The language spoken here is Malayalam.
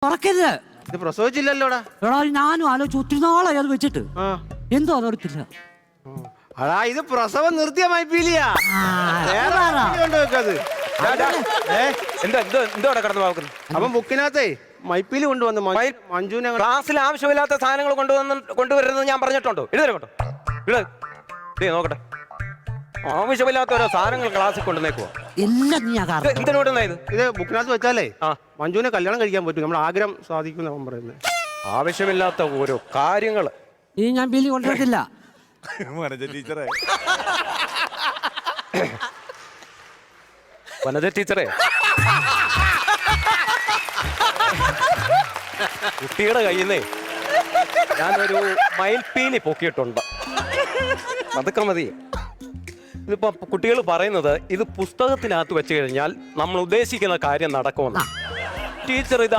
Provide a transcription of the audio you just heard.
തുറക്കരുത്. ഇത് പ്രസവിച്ചില്ലല്ലോടാ. എടാ ഞാനും ആലോചിച്ച് ഒത്തിരി നാളായി അത് വെച്ചിട്ട്. എന്തോ അതറിയത്തില്ല. അടാ ഇത് പ്രസവം നിർത്തിയ മൈപ്പീലിയാ. എന്തോടെ കിടന്നു നോക്കുന്നത്? അപ്പം ബുക്കിനകത്തേ മൈപ്പീലി കൊണ്ടുവന്ന് മഞ്ജുവിനെ ക്ലാസ്സിൽ ആവശ്യമില്ലാത്ത സാധനങ്ങൾ കൊണ്ടുവരുന്നത് ഞാൻ പറഞ്ഞിട്ടുണ്ടോ? എഴുതരട്ടോ, നോക്കട്ടെ. ആവശ്യമില്ലാത്ത ഓരോ സാധനങ്ങൾ ക്ലാസ്സിൽ കൊണ്ടുവന്നേക്കുവാ. എന്തിനോടുന്ന ഇത് ബുക്കിനകത്ത് വെച്ചാലേ മഞ്ജുവിനെ കല്യാണം കഴിക്കാൻ പറ്റും. നമ്മുടെ ആഗ്രഹം സാധിക്കും അവൻ പറയുന്നത്. ആവശ്യമില്ലാത്ത ഓരോ കാര്യങ്ങൾ ഈ ഞാൻ ബില്ല് കൊണ്ടുവരത്തില്ല. ടീച്ചറെ, വനജ ടീച്ചറെ, കുട്ടിയുടെ കയ്യിൽ നിന്നേ ഞാനൊരു മയിൽപ്പീലി പൊക്കിയിട്ടുണ്ട്. അതൊക്കെ മതി. ഇതിപ്പോ കുട്ടികൾ പറയുന്നത് ഇത് പുസ്തകത്തിനകത്ത് വെച്ച് കഴിഞ്ഞാൽ നമ്മൾ ഉദ്ദേശിക്കുന്ന കാര്യം നടക്കുമെന്ന്. ടീച്ചർ ഇത്